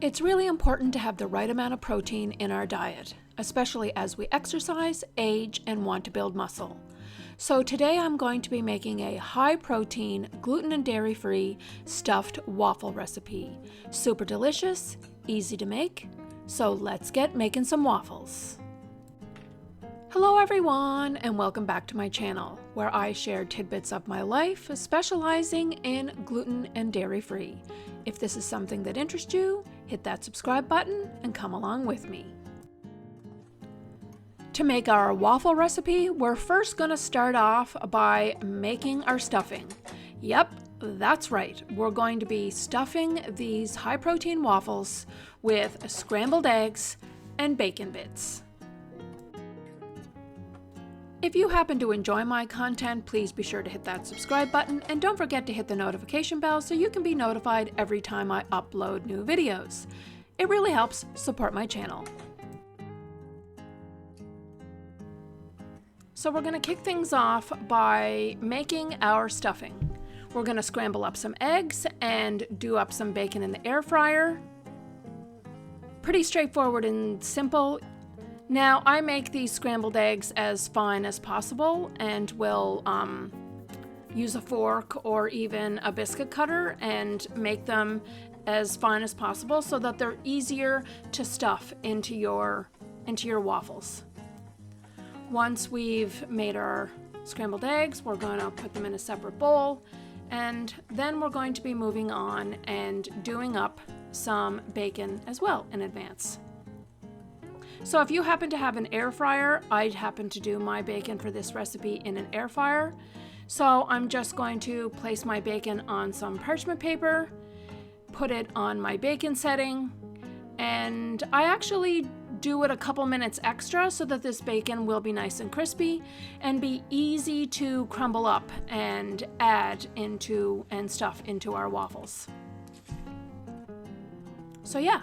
It's really important to have the right amount of protein in our diet, especially as we exercise, age, and want to build muscle. So today I'm going to be making a high-protein, gluten and dairy-free stuffed waffle recipe. Super delicious, easy to make, so let's get making some waffles. Hello everyone, and welcome back to my channel, where I share tidbits of my life, specializing in gluten and dairy-free. If this is something that interests you, hit that subscribe button and come along with me. To make our waffle recipe, we're first going to start off by making our stuffing. Yep, that's right. We're going to be stuffing these high-protein waffles with scrambled eggs and bacon bits. If you happen to enjoy my content, please be sure to hit that subscribe button and don't forget to hit the notification bell so you can be notified every time I upload new videos. It really helps support my channel. So we're going to kick things off by making our stuffing. We're going to scramble up some eggs and do up some bacon in the air fryer. Pretty straightforward and simple. Now, I make these scrambled eggs as fine as possible and will use a fork or even a biscuit cutter and make them as fine as possible so that they're easier to stuff into your waffles. Once we've made our scrambled eggs, we're going to put them in a separate bowl, and then we're going to be moving on and doing up some bacon as well in advance. So if you happen to have an air fryer, I happen to do my bacon for this recipe in an air fryer. So I'm just going to place my bacon on some parchment paper, put it on my bacon setting, and I actually do it a couple minutes extra so that this bacon will be nice and crispy and be easy to crumble up and add into and stuff into our waffles. So yeah,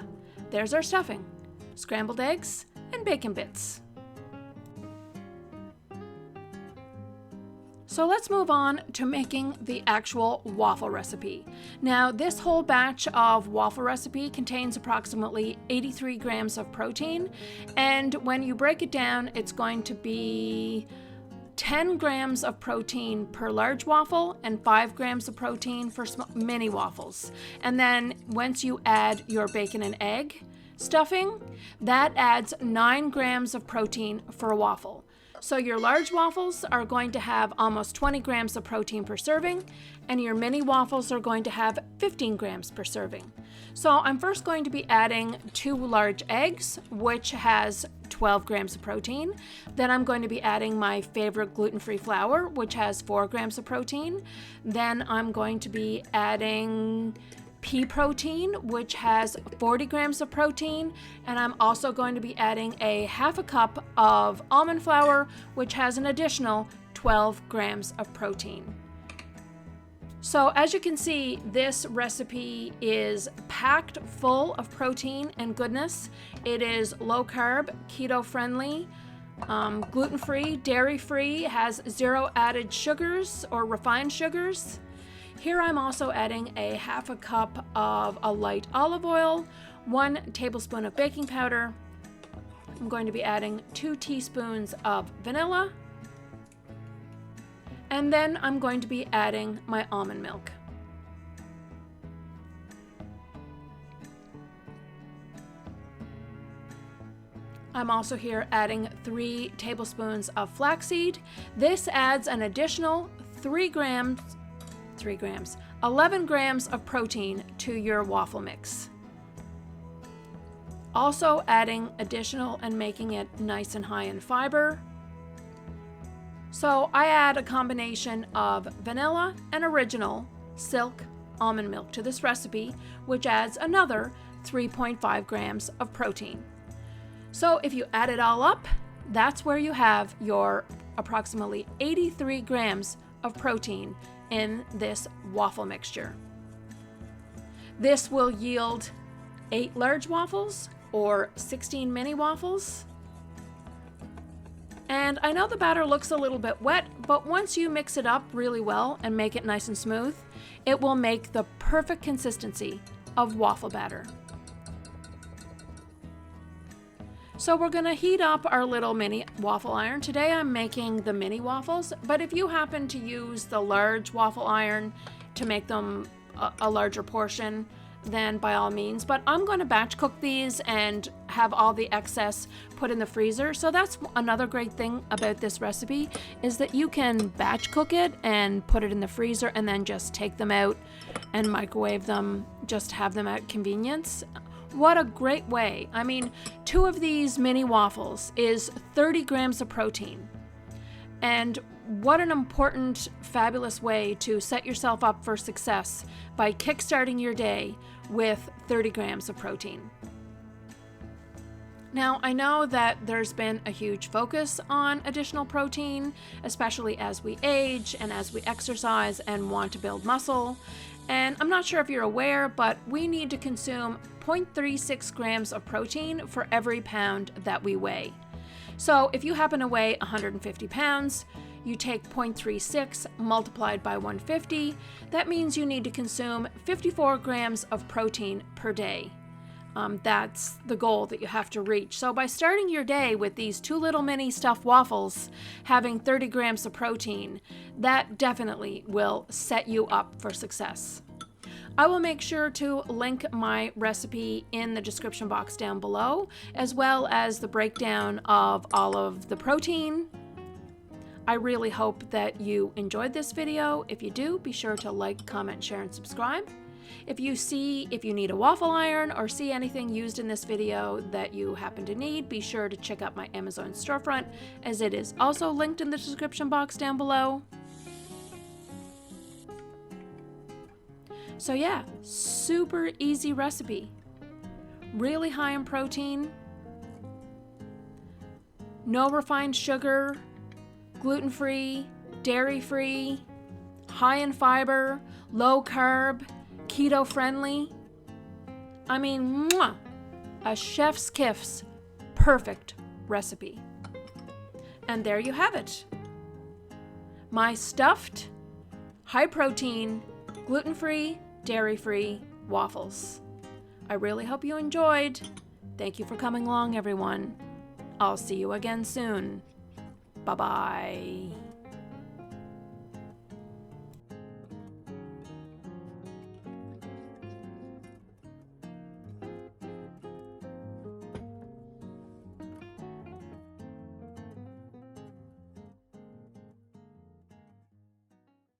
there's our stuffing. Scrambled eggs and bacon bits. So let's move on to making the actual waffle recipe. Now, this whole batch of waffle recipe contains approximately 83 grams of protein, and when you break it down, it's going to be 10 grams of protein per large waffle and 5 grams of protein for mini waffles. And then once you add your bacon and egg stuffing, that adds 9 grams of protein for a waffle. So your large waffles are going to have almost 20 grams of protein per serving, and your mini waffles are going to have 15 grams per serving. So I'm first going to be adding 2 large eggs, which has 12 grams of protein. Then I'm going to be adding my favorite gluten-free flour, which has 4 grams of protein. Then I'm going to be adding pea protein, which has 40 grams of protein, and I'm also going to be adding a half a cup of almond flour, which has an additional 12 grams of protein. So as you can see, this recipe is packed full of protein and goodness. It is low carb, keto friendly, gluten-free, dairy-free, has 0 added sugars or refined sugars. Here I'm also adding a half a cup of a light olive oil, 1 tablespoon of baking powder. I'm going to be adding 2 teaspoons of vanilla. And then I'm going to be adding my almond milk. I'm also here adding 3 tablespoons of flaxseed. This adds an additional 11 grams of protein to your waffle mix. Also adding additional and making it nice and high in fiber. So I add a combination of vanilla and original silk almond milk to this recipe, which adds another 3.5 grams of protein. So if you add it all up, that's where you have your approximately 83 grams of protein in this waffle mixture. This will yield 8 large waffles or 16 mini waffles. And I know the batter looks a little bit wet, but once you mix it up really well and make it nice and smooth, it will make the perfect consistency of waffle batter. So we're gonna heat up our little mini waffle iron. Today I'm making the mini waffles, but if you happen to use the large waffle iron to make them a larger portion, then by all means. But I'm gonna batch cook these and have all the excess put in the freezer. So that's another great thing about this recipe, is that you can batch cook it and put it in the freezer and then just take them out and microwave them, just have them at convenience. What a great way. I mean, 2 of these mini waffles is 30 grams of protein. And what an important, fabulous way to set yourself up for success by kickstarting your day with 30 grams of protein. Now, I know that there's been a huge focus on additional protein, especially as we age and as we exercise and want to build muscle. And I'm not sure if you're aware, but we need to consume 0.36 grams of protein for every pound that we weigh. So if you happen to weigh 150 pounds, you take 0.36 multiplied by 150. That means you need to consume 54 grams of protein per day. That's the goal that you have to reach. So by starting your day with these 2 little mini stuffed waffles having 30 grams of protein, that definitely will set you up for success. I will make sure to link my recipe in the description box down below, as well as the breakdown of all of the protein. I really hope that you enjoyed this video. If you do, be sure to like, comment, share, and subscribe. If you need a waffle iron or see anything used in this video that you happen to need, be sure to check out my Amazon storefront, as it is also linked in the description box down below. So yeah, super easy recipe. Really high in protein, no refined sugar, gluten-free, dairy-free, high in fiber, low carb, keto-friendly. I mean, mwah, a chef's kiss, perfect recipe. And there you have it. My stuffed, high-protein, gluten-free, dairy-free waffles. I really hope you enjoyed. Thank you for coming along, everyone. I'll see you again soon. Bye-bye.